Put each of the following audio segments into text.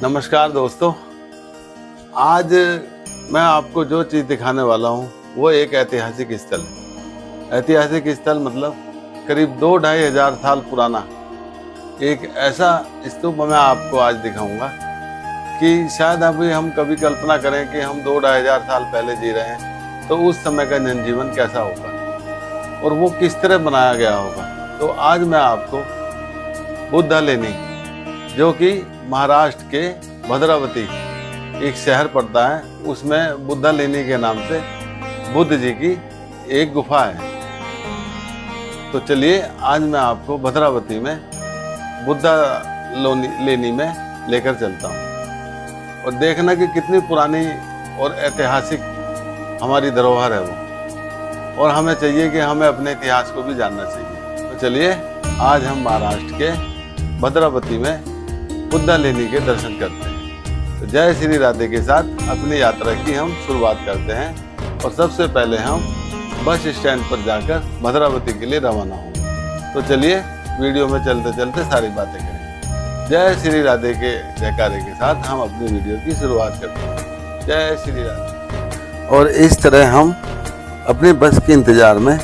नमस्कार दोस्तों, आज मैं आपको जो चीज़ दिखाने वाला हूँ वो एक ऐतिहासिक स्थल है। ऐतिहासिक स्थल मतलब करीब 2-2.5 हज़ार साल पुराना एक ऐसा स्तूप मैं आपको आज दिखाऊंगा कि शायद अभी हम कभी कल्पना करें कि हम 2-2.5 हज़ार साल पहले जी रहे हैं तो उस समय का जनजीवन कैसा होगा और वो किस तरह बनाया गया होगा। तो आज मैं आपको बुद्धा लेनी, जो कि महाराष्ट्र के भद्रावती एक शहर पड़ता है, उसमें बुद्धा लेनी के नाम से बुद्ध जी की एक गुफा है। तो चलिए आज मैं आपको भद्रावती में बुद्धा लेनी में लेकर चलता हूँ और देखना कि कितनी पुरानी और ऐतिहासिक हमारी धरोहर है वो, और हमें चाहिए कि हमें अपने इतिहास को भी जानना चाहिए। तो चलिए आज हम महाराष्ट्र के भद्रावती में बुद्धा लेनी के दर्शन करते हैं। तो जय श्री राधे के साथ अपनी यात्रा की हम शुरुआत करते हैं और सबसे पहले हम बस स्टैंड पर जाकर भद्रावती के लिए रवाना होंगे। तो चलिए वीडियो में चलते चलते सारी बातें करेंगे। जय श्री राधे के जयकारे के साथ हम अपनी वीडियो की शुरुआत करते हैं। जय श्री राधे। और इस तरह हम अपनी बस के इंतजार में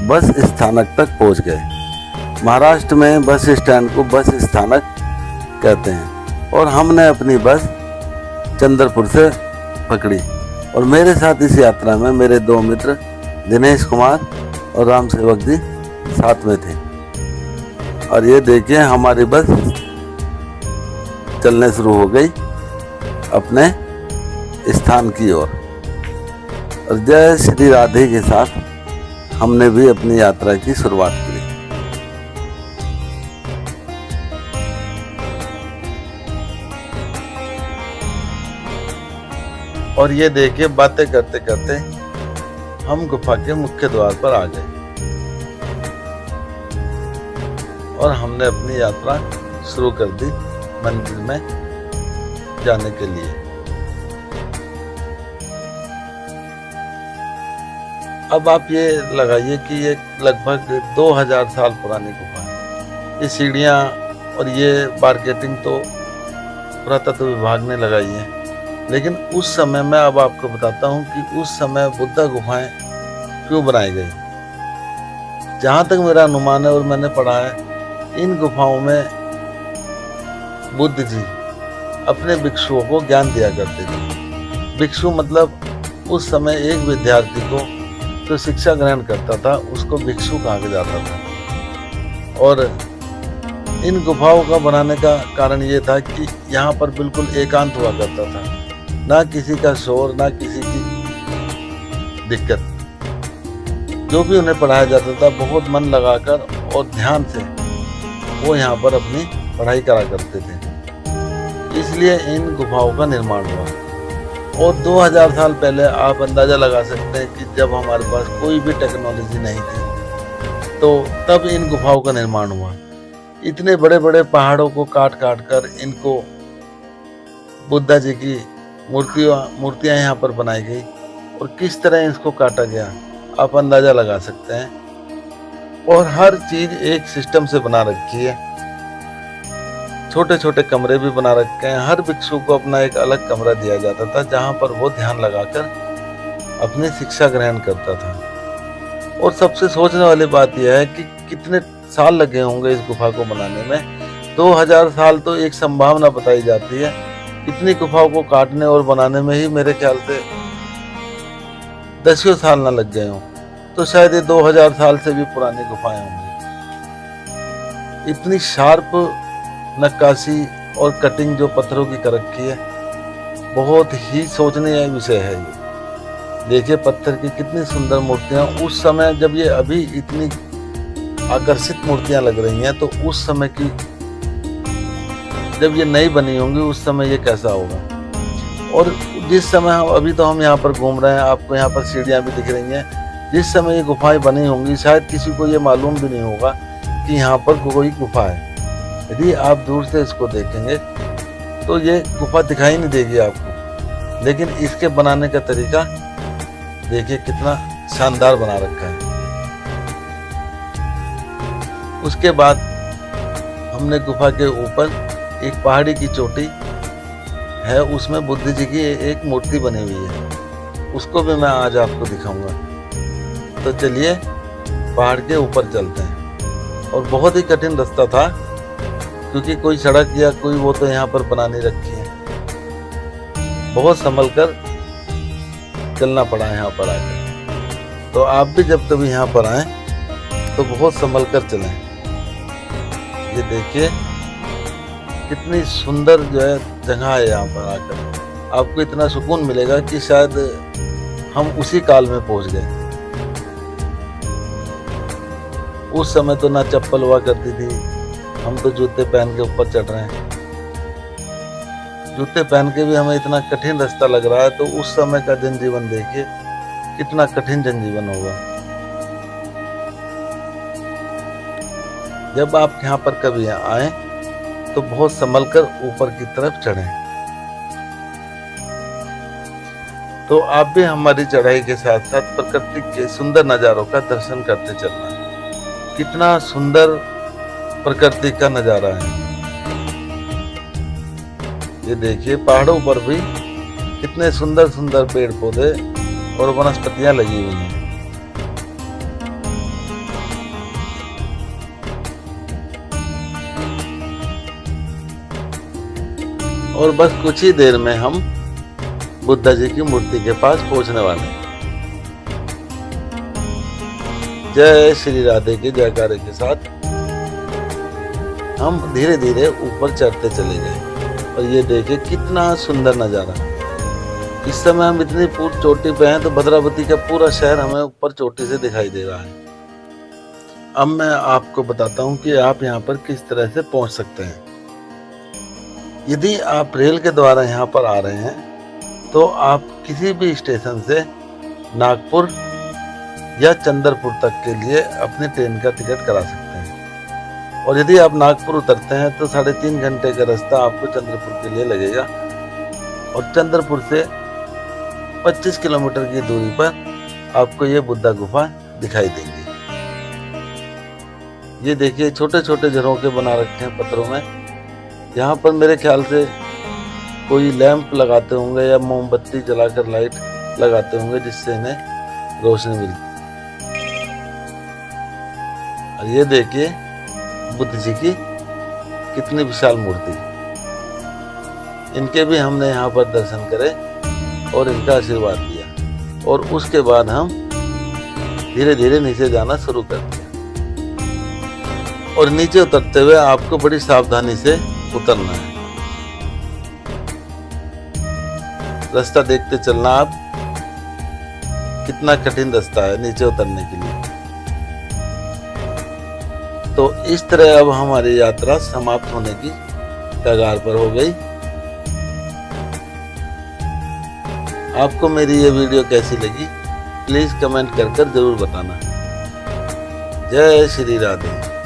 बस स्थानक तक पहुंच गए। महाराष्ट्र में बस स्टैंड को बस स्थानक कहते हैं और हमने अपनी बस चंद्रपुर से पकड़ी और मेरे साथ इस यात्रा में मेरे दो मित्र दिनेश कुमार और राम सेवक जी साथ में थे। और ये देखिए हमारी बस चलने शुरू हो गई अपने स्थान की ओर। और जय श्री राधे के साथ हमने भी अपनी यात्रा की शुरुआत की। और ये देखिए बातें करते करते हम गुफा के मुख्य द्वार पर आ गए और हमने अपनी यात्रा शुरू कर दी मंदिर में जाने के लिए। अब आप ये लगाइए कि ये लगभग 2000 साल पुरानी गुफा है। ये सीढ़ियाँ और ये मार्केटिंग तो पुरातत्व विभाग ने लगाई है, लेकिन उस समय मैं अब आपको बताता हूँ कि उस समय बुद्धा गुफाएं क्यों बनाई गई। जहाँ तक मेरा अनुमान है और मैंने पढ़ा है, इन गुफाओं में बुद्ध जी अपने भिक्षुओं को ज्ञान दिया करते थे। भिक्षु मतलब उस समय एक विद्यार्थी को जो शिक्षा ग्रहण करता था उसको भिक्षु कहा जाता था। और इन गुफाओं का बनाने का कारण ये था कि यहाँ पर बिल्कुल एकांत हुआ करता था, ना किसी का शोर ना किसी की दिक्कत। जो भी उन्हें पढ़ाया जाता था बहुत मन लगाकर और ध्यान से वो यहाँ पर अपनी पढ़ाई करा करते थे। इसलिए इन गुफाओं का निर्माण हुआ। और 2000 साल पहले आप अंदाजा लगा सकते हैं कि जब हमारे पास कोई भी टेक्नोलॉजी नहीं थी तो तब इन गुफाओं का निर्माण हुआ। इतने बड़े बड़े पहाड़ों को काट काट कर इनको बुद्धा जी की मूर्तियाँ यहाँ पर बनाई गई और किस तरह इसको काटा गया आप अंदाजा लगा सकते हैं। और हर चीज एक सिस्टम से बना रखी है। छोटे छोटे कमरे भी बना रखे हैं। हर भिक्षु को अपना एक अलग कमरा दिया जाता था जहाँ पर वो ध्यान लगाकर अपनी शिक्षा ग्रहण करता था। और सबसे सोचने वाली बात यह है कि कितने साल लगे होंगे इस गुफा को बनाने में। 2000 साल तो एक संभावना बताई जाती है। इतनी गुफाओं को काटने और बनाने में ही मेरे ख्याल से 10 साल ना लग गए हों, तो शायद ये 2000 साल से भी पुरानी गुफाएं होंगी। इतनी शार्प नक्काशी और कटिंग जो पत्थरों की कर रखी है, बहुत ही सोचने का विषय है ये। देखिए पत्थर की कितनी सुंदर मूर्तियां। उस समय जब ये अभी इतनी आकर्षित मूर्तियां लग रही हैं, तो उस समय की जब ये नई बनी होंगी उस समय ये कैसा होगा। और जिस समय अभी तो हम यहाँ पर घूम रहे हैं, आपको यहाँ पर सीढ़ियाँ भी दिख रही हैं। जिस समय ये गुफाएं बनी होंगी शायद किसी को ये मालूम भी नहीं होगा कि यहाँ पर कोई गुफा है। यदि आप दूर से इसको देखेंगे तो ये गुफा दिखाई नहीं देगी आपको, लेकिन इसके बनाने का तरीका देखिए कितना शानदार बना रखा है। उसके बाद हमने गुफा के ऊपर एक पहाड़ी की चोटी है, उसमें बुद्ध जी की एक मूर्ति बनी हुई है, उसको भी मैं आज आपको दिखाऊंगा। तो चलिए पहाड़ के ऊपर चलते हैं। और बहुत ही कठिन रास्ता था, क्योंकि कोई सड़क या कोई वो तो यहाँ पर बना नहीं रखी है। बहुत संभल कर चलना पड़ा यहाँ पर आकर। तो आप भी जब कभी यहाँ पर आए तो बहुत संभल कर चलें। ये देखिए कितनी सुंदर जो है जगह है, यहाँ पर आकर आपको इतना सुकून मिलेगा कि शायद हम उसी काल में पहुंच गए। उस समय तो ना चप्पल हुआ करती थी, हम तो जूते पहन के ऊपर चढ़ रहे हैं। जूते पहन के भी हमें इतना कठिन रास्ता लग रहा है, तो उस समय का जनजीवन देखिए कितना कठिन जनजीवन होगा। जब आप यहाँ पर कभी आए तो बहुत संभल कर ऊपर की तरफ चढ़ें। तो आप भी हमारी चढ़ाई के साथ साथ प्रकृति के सुंदर नजारों का दर्शन करते चलना। कितना सुंदर प्रकृति का नजारा है। ये देखिए पहाड़ों पर भी कितने सुंदर सुंदर पेड़ पौधे और वनस्पतियां लगी हुई हैं। और बस कुछ ही देर में हम बुद्ध जी की मूर्ति के पास पहुंचने वाले हैं। जय श्री राधे के जयकारे के साथ हम धीरे धीरे ऊपर चढ़ते चले गए। और ये देखिए कितना सुंदर नजारा। इस समय हम इतनी पूरी चोटी पे हैं, तो भद्रावती का पूरा शहर हमें ऊपर चोटी से दिखाई दे रहा है। अब मैं आपको बताता हूँ कि आप यहाँ पर किस तरह से पहुँच सकते हैं। यदि आप रेल के द्वारा यहाँ पर आ रहे हैं तो आप किसी भी स्टेशन से नागपुर या चंद्रपुर तक के लिए अपनी ट्रेन का टिकट करा सकते हैं। और यदि आप नागपुर उतरते हैं तो 3.5 घंटे का रास्ता आपको चंद्रपुर के लिए लगेगा। और चंद्रपुर से 25 किलोमीटर की दूरी पर आपको ये बुद्धा गुफा दिखाई देंगी। ये देखिए छोटे छोटे झरोखे बना रखे हैं पत्थरों में। यहाँ पर मेरे ख्याल से कोई लैंप लगाते होंगे या मोमबत्ती जलाकर लाइट लगाते होंगे, जिससे इन्हें रोशनी मिलती। और ये देखिए बुद्ध जी की कितनी विशाल मूर्ति। इनके भी हमने यहाँ पर दर्शन करे और इनका आशीर्वाद लिया। और उसके बाद हम धीरे धीरे नीचे जाना शुरू कर दिया। और नीचे उतरते हुए आपको बड़ी सावधानी से उतरना है। रास्ता देखते चलना आप, कितना कठिन रास्ता है नीचे उतरने के लिए। तो इस तरह अब हमारी यात्रा समाप्त होने की कगार पर हो गई। आपको मेरी ये वीडियो कैसी लगी प्लीज कमेंट कर जरूर बताना। जय श्री राधे।